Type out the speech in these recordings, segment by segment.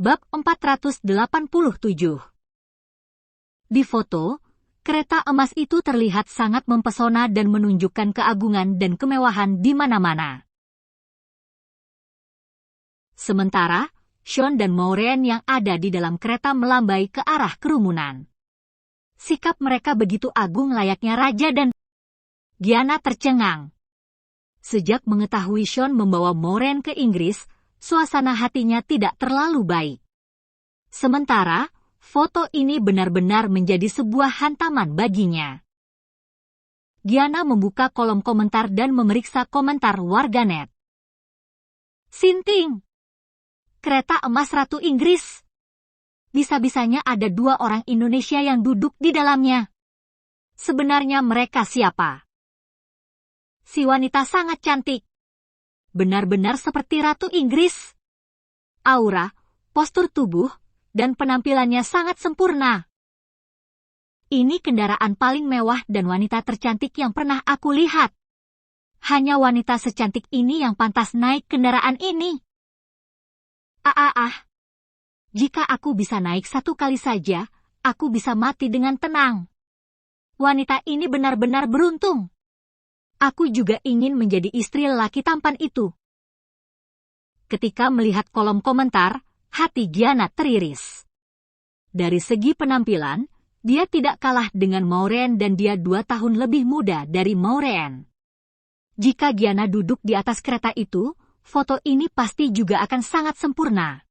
Bab 487. Di foto, kereta emas itu terlihat sangat mempesona dan menunjukkan keagungan dan kemewahan di mana-mana. Sementara, Sean dan Maureen yang ada di dalam kereta melambai ke arah kerumunan. Sikap mereka begitu agung layaknya raja dan Gianna tercengang. Sejak mengetahui Sean membawa Maureen ke Inggris, suasana hatinya tidak terlalu baik. Sementara, foto ini benar-benar menjadi sebuah hantaman baginya. Gianna membuka kolom komentar dan memeriksa komentar warganet. Sinting! Kereta emas Ratu Inggris! Bisa-bisanya ada 2 orang Indonesia yang duduk di dalamnya. Sebenarnya mereka siapa? Si wanita sangat cantik. Benar-benar seperti Ratu Inggris. Aura, postur tubuh, dan penampilannya sangat sempurna. Ini kendaraan paling mewah dan wanita tercantik yang pernah aku lihat. Hanya wanita secantik ini yang pantas naik kendaraan ini. Jika aku bisa naik 1 kali saja, aku bisa mati dengan tenang. Wanita ini benar-benar beruntung. Aku juga ingin menjadi istri lelaki tampan itu. Ketika melihat kolom komentar, hati Gianna teriris. Dari segi penampilan, dia tidak kalah dengan Maureen dan dia 2 tahun lebih muda dari Maureen. Jika Gianna duduk di atas kereta itu, foto ini pasti juga akan sangat sempurna.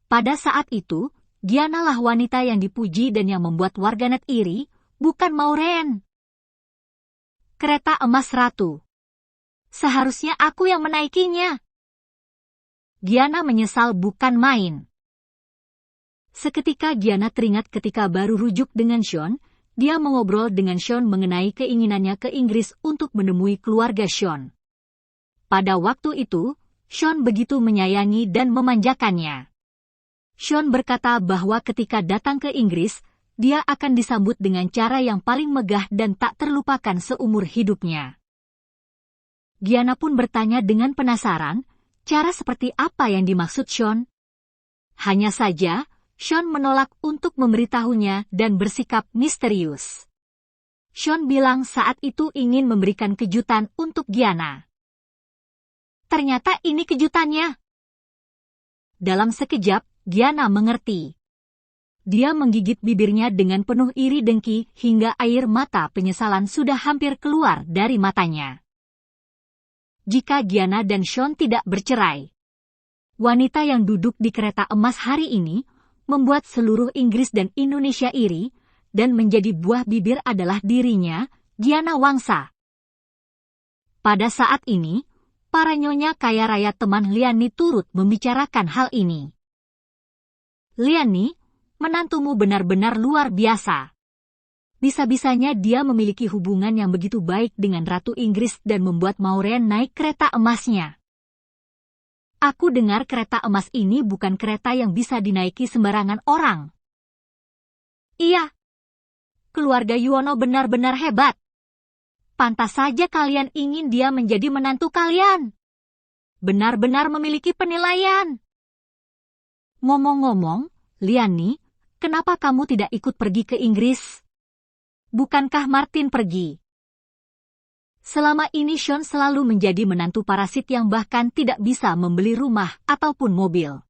Pada saat itu, Gianna lah wanita yang dipuji dan yang membuat warganet iri, bukan Maureen. Kereta emas Ratu. Seharusnya aku yang menaikinya. Gianna menyesal bukan main. Seketika Gianna teringat ketika baru rujuk dengan Sean, dia mengobrol dengan Sean mengenai keinginannya ke Inggris untuk menemui keluarga Sean. Pada waktu itu, Sean begitu menyayangi dan memanjakannya. Sean berkata bahwa ketika datang ke Inggris, dia akan disambut dengan cara yang paling megah dan tak terlupakan seumur hidupnya. Gianna pun bertanya dengan penasaran, cara seperti apa yang dimaksud Sean? Hanya saja, Sean menolak untuk memberitahunya dan bersikap misterius. Sean bilang saat itu ingin memberikan kejutan untuk Gianna. Ternyata ini kejutannya. Dalam sekejap, Gianna mengerti. Dia menggigit bibirnya dengan penuh iri dengki hingga air mata penyesalan sudah hampir keluar dari matanya. Jika Gianna dan Sean tidak bercerai, wanita yang duduk di kereta emas hari ini membuat seluruh Inggris dan Indonesia iri, dan menjadi buah bibir adalah dirinya, Gianna Wangsa. Pada saat ini, para nyonya kaya raya teman Liani turut membicarakan hal ini. Liani, menantumu benar-benar luar biasa. Bisa-bisanya dia memiliki hubungan yang begitu baik dengan Ratu Inggris dan membuat Maureen naik kereta emasnya. Aku dengar kereta emas ini bukan kereta yang bisa dinaiki sembarangan orang. Iya. Keluarga Yuwono benar-benar hebat. Pantas saja kalian ingin dia menjadi menantu kalian. Benar-benar memiliki penilaian. Ngomong-ngomong, Liani, kenapa kamu tidak ikut pergi ke Inggris? Bukankah Martin pergi? Selama ini Sean selalu menjadi menantu parasit yang bahkan tidak bisa membeli rumah ataupun mobil.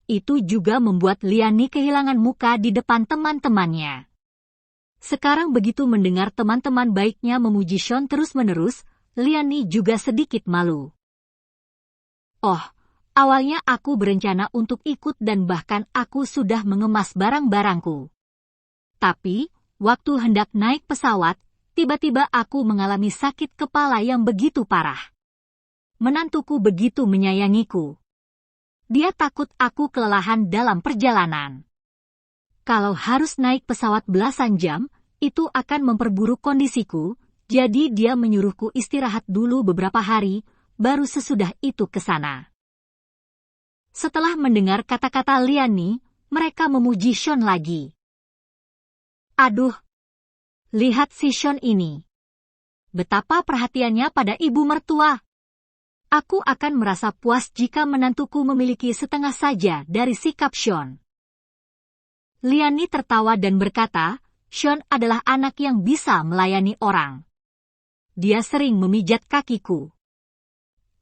Itu juga membuat Liani kehilangan muka di depan teman-temannya. Sekarang begitu mendengar teman-teman baiknya memuji Sean terus-menerus, Liani juga sedikit malu. Oh, awalnya aku berencana untuk ikut dan bahkan aku sudah mengemas barang-barangku. Tapi, waktu hendak naik pesawat, tiba-tiba aku mengalami sakit kepala yang begitu parah. Menantuku begitu menyayangiku. Dia takut aku kelelahan dalam perjalanan. Kalau harus naik pesawat belasan jam, itu akan memperburuk kondisiku, jadi dia menyuruhku istirahat dulu beberapa hari, baru sesudah itu ke sana. Setelah mendengar kata-kata Liani, mereka memuji Sean lagi. Aduh, lihat si Sean ini. Betapa perhatiannya pada ibu mertua. Aku akan merasa puas jika menantuku memiliki setengah saja dari sikap Sean. Liani tertawa dan berkata, Sean adalah anak yang bisa melayani orang. Dia sering memijat kakiku.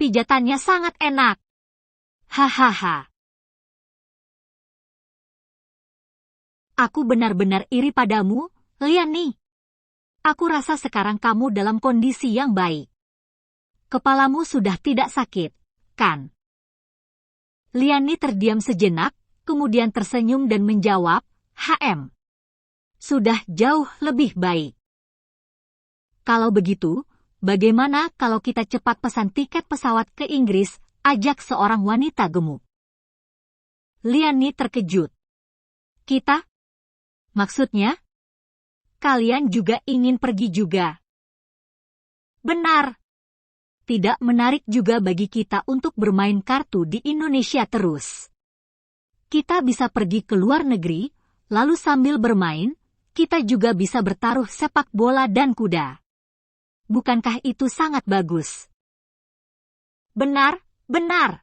Pijatannya sangat enak. Hahaha. Aku benar-benar iri padamu, Liani. Aku rasa sekarang kamu dalam kondisi yang baik. Kepalamu sudah tidak sakit, kan? Liani terdiam sejenak, kemudian tersenyum dan menjawab, HM. Sudah jauh lebih baik. Kalau begitu, bagaimana kalau kita cepat pesan tiket pesawat ke Inggris, ajak seorang wanita gemuk. Liani terkejut. Kita? Maksudnya? Kalian juga ingin pergi juga? Benar. Tidak menarik juga bagi kita untuk bermain kartu di Indonesia terus. Kita bisa pergi ke luar negeri, lalu sambil bermain, kita juga bisa bertaruh sepak bola dan kuda. Bukankah itu sangat bagus? Benar, benar.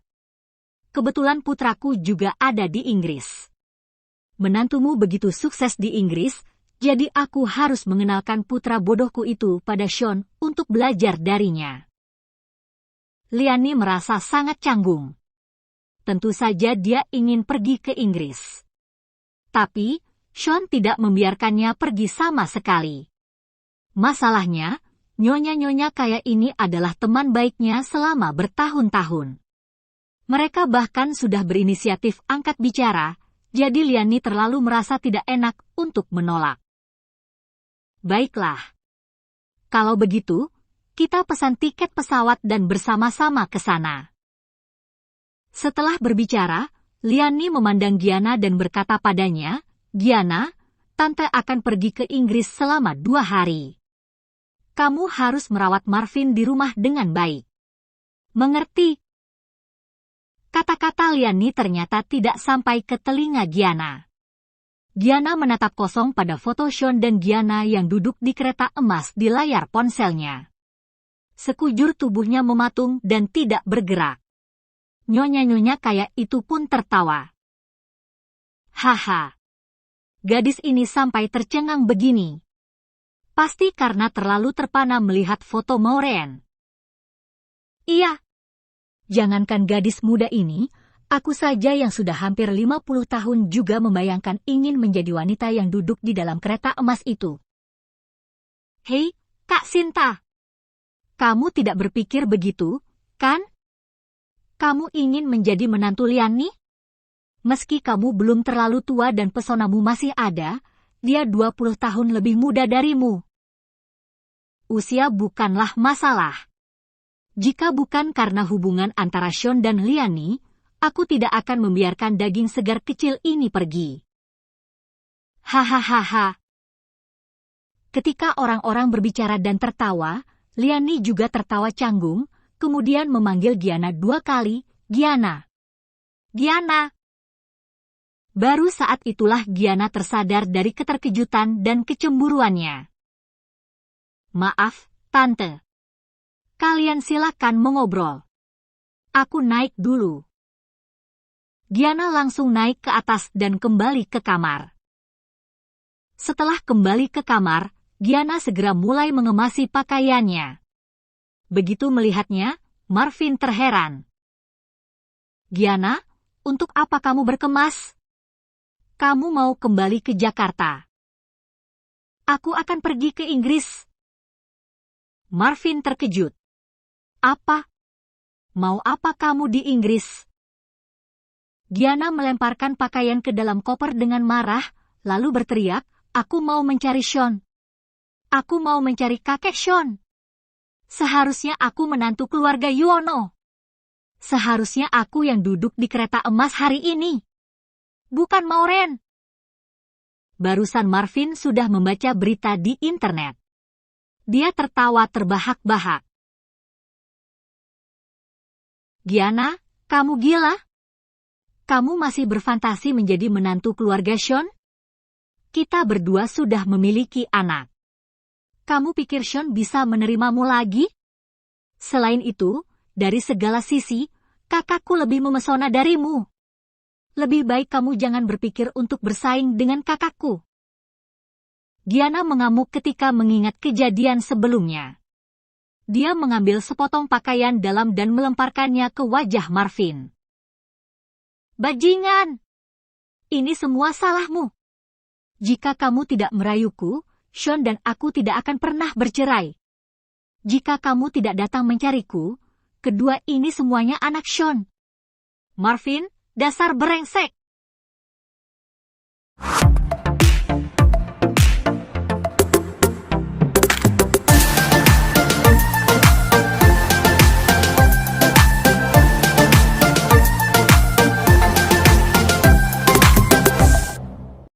Kebetulan putraku juga ada di Inggris. Menantumu begitu sukses di Inggris, jadi aku harus mengenalkan putra bodohku itu pada Sean untuk belajar darinya. Liani merasa sangat canggung. Tentu saja dia ingin pergi ke Inggris. Tapi, Sean tidak membiarkannya pergi sama sekali. Masalahnya, nyonya-nyonya kaya ini adalah teman baiknya selama bertahun-tahun. Mereka bahkan sudah berinisiatif angkat bicara, jadi Liani terlalu merasa tidak enak untuk menolak. Baiklah. Kalau begitu, kita pesan tiket pesawat dan bersama-sama ke sana. Setelah berbicara, Liani memandang Gianna dan berkata padanya, Gianna, Tante akan pergi ke Inggris selama 2 hari. Kamu harus merawat Marvin di rumah dengan baik. Mengerti? Kata-kata Liani ternyata tidak sampai ke telinga Gianna. Gianna menatap kosong pada foto Sean dan Gianna yang duduk di kereta emas di layar ponselnya. Sekujur tubuhnya mematung dan tidak bergerak. Nyonya-nyonya kaya itu pun tertawa. Haha. Gadis ini sampai tercengang begini. Pasti karena terlalu terpana melihat foto Maureen. Iya. Jangankan gadis muda ini, aku saja yang sudah hampir 50 tahun juga membayangkan ingin menjadi wanita yang duduk di dalam kereta emas itu. Hei, Kak Sinta. Kamu tidak berpikir begitu, kan? Kamu ingin menjadi menantu Liani? Meski kamu belum terlalu tua dan pesonamu masih ada, dia 20 tahun lebih muda darimu. Usia bukanlah masalah. Jika bukan karena hubungan antara Sean dan Liani, aku tidak akan membiarkan daging segar kecil ini pergi. Hahaha. Ketika orang-orang berbicara dan tertawa, Liani juga tertawa canggung, kemudian memanggil Gianna 2 kali, Gianna. Gianna. Baru saat itulah Gianna tersadar dari keterkejutan dan kecemburuannya. Maaf, Tante. Kalian silakan mengobrol. Aku naik dulu. Gianna langsung naik ke atas dan kembali ke kamar. Setelah kembali ke kamar, Gianna segera mulai mengemasi pakaiannya. Begitu melihatnya, Marvin terheran. Gianna, untuk apa kamu berkemas? Kamu mau kembali ke Jakarta. Aku akan pergi ke Inggris. Marvin terkejut. Apa? Mau apa kamu di Inggris? Gianna melemparkan pakaian ke dalam koper dengan marah, lalu berteriak, aku mau mencari Sean. Aku mau mencari kakek Sean. Seharusnya aku menantu keluarga Yuono. Seharusnya aku yang duduk di kereta emas hari ini. Bukan Maureen. Barusan Marvin sudah membaca berita di internet. Dia tertawa terbahak-bahak. Gianna, kamu gila? Kamu masih berfantasi menjadi menantu keluarga Sean? Kita berdua sudah memiliki anak. Kamu pikir Sean bisa menerimamu lagi? Selain itu, Dari segala sisi, kakakku lebih memesona darimu. Lebih baik kamu jangan berpikir untuk bersaing dengan kakakku. Diana mengamuk ketika mengingat kejadian sebelumnya. Dia mengambil sepotong pakaian dalam dan melemparkannya ke wajah Marvin. Bajingan! Ini semua salahmu. Jika kamu tidak merayuku, Sean dan aku tidak akan pernah bercerai. Jika kamu tidak datang mencariku, kedua ini semuanya anak Sean. Marvin, dasar brengsek!